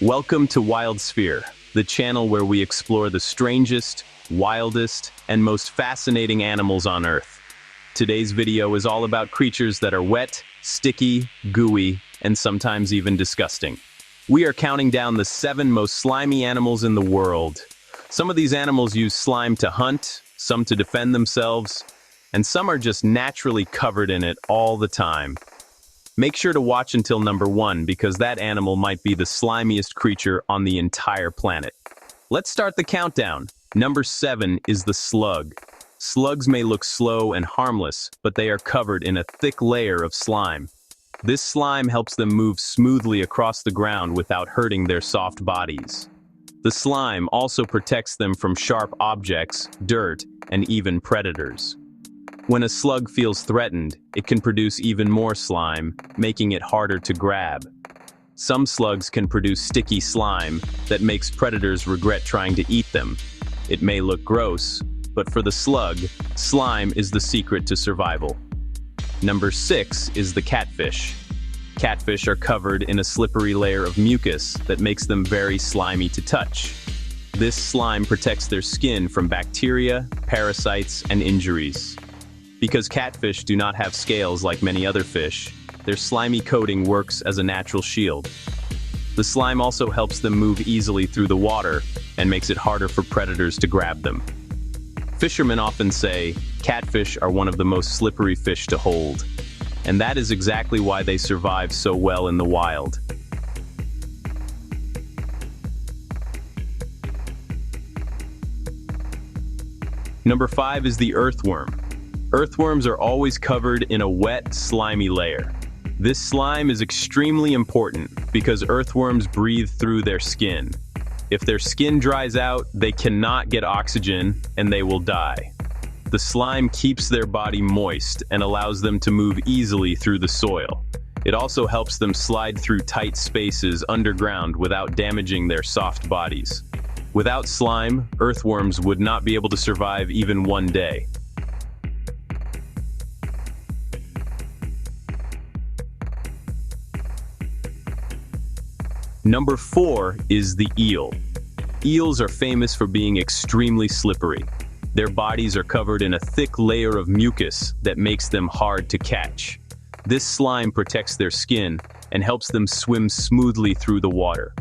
Welcome to WildSphere, the channel where we explore the strangest, wildest, and most fascinating animals on Earth. Today's video is all about creatures that are wet, sticky, gooey, and sometimes even disgusting. We are counting down the 7 most slimy animals in the world. Some of these animals use slime to hunt, some to defend themselves, and some are just naturally covered in it all the time. Make sure to watch until number 1 because that animal might be the slimiest creature on the entire planet. Let's start the countdown. Number 7 is the slug. Slugs may look slow and harmless, but they are covered in a thick layer of slime. This slime helps them move smoothly across the ground without hurting their soft bodies. The slime also protects them from sharp objects, dirt, and even predators. When a slug feels threatened, it can produce even more slime, making it harder to grab. Some slugs can produce sticky slime that makes predators regret trying to eat them. It may look gross, but for the slug, slime is the secret to survival. Number 6 is the catfish. Catfish are covered in a slippery layer of mucus that makes them very slimy to touch. This slime protects their skin from bacteria, parasites, and injuries. Because catfish do not have scales like many other fish, their slimy coating works as a natural shield. The slime also helps them move easily through the water and makes it harder for predators to grab them. Fishermen often say catfish are one of the most slippery fish to hold, and that is exactly why they survive so well in the wild. Number 5 is the earthworm. Earthworms are always covered in a wet, slimy layer. This slime is extremely important because earthworms breathe through their skin. If their skin dries out, they cannot get oxygen and they will die. The slime keeps their body moist and allows them to move easily through the soil. It also helps them slide through tight spaces underground without damaging their soft bodies. Without slime, earthworms would not be able to survive even one day. Number 4 is the eel. Eels are famous for being extremely slippery. Their bodies are covered in a thick layer of mucus that makes them hard to catch. This slime protects their skin and helps them swim smoothly through the water.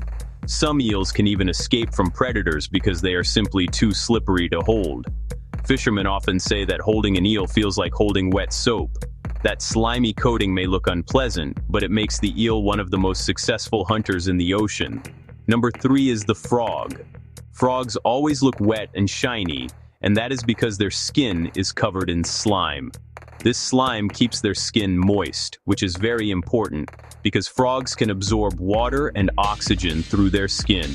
Some eels can even escape from predators because they are simply too slippery to hold. Fishermen often say that holding an eel feels like holding wet soap. That slimy coating may look unpleasant, but it makes the eel one of the most successful hunters in the ocean. Number 3 is the frog. Frogs always look wet and shiny, and that is because their skin is covered in slime. This slime keeps their skin moist, which is very important because frogs can absorb water and oxygen through their skin.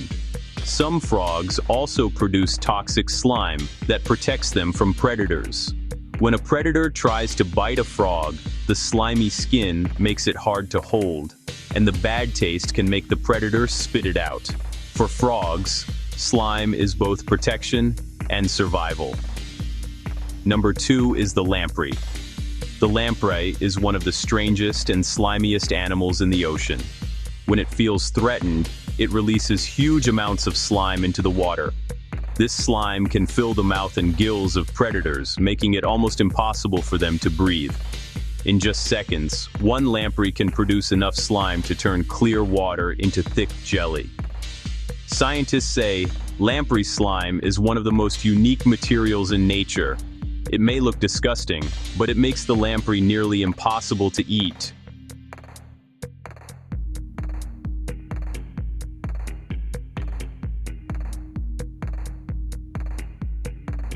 Some frogs also produce toxic slime that protects them from predators. When a predator tries to bite a frog, the slimy skin makes it hard to hold, and the bad taste can make the predator spit it out. For frogs, slime is both protection and survival. Number 2 is the lamprey. The lamprey is one of the strangest and slimiest animals in the ocean. When it feels threatened, it releases huge amounts of slime into the water. This slime can fill the mouth and gills of predators, making it almost impossible for them to breathe. In just seconds, one lamprey can produce enough slime to turn clear water into thick jelly. Scientists say lamprey slime is one of the most unique materials in nature. It may look disgusting, but it makes the lamprey nearly impossible to eat.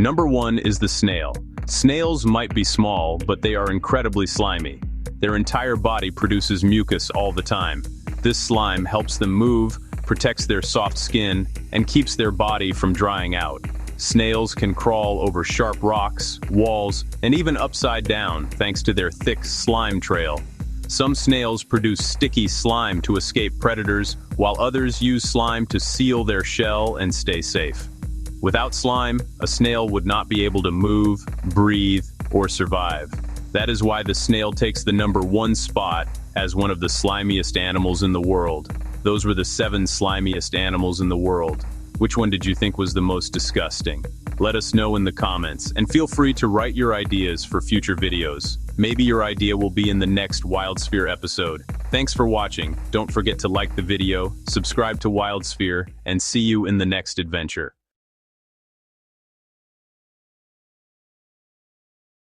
Number 1 is the snail. Snails might be small, but they are incredibly slimy. Their entire body produces mucus all the time. This slime helps them move, protects their soft skin, and keeps their body from drying out. Snails can crawl over sharp rocks, walls, and even upside down thanks to their thick slime trail. Some snails produce sticky slime to escape predators, while others use slime to seal their shell and stay safe. Without slime, a snail would not be able to move, breathe, or survive. That is why the snail takes the number 1 spot as one of the slimiest animals in the world. Those were the 7 slimiest animals in the world. Which one did you think was the most disgusting? Let us know in the comments, and feel free to write your ideas for future videos. Maybe your idea will be in the next WildSphere episode. Thanks for watching. Don't forget to like the video, subscribe to WildSphere, and see you in the next adventure.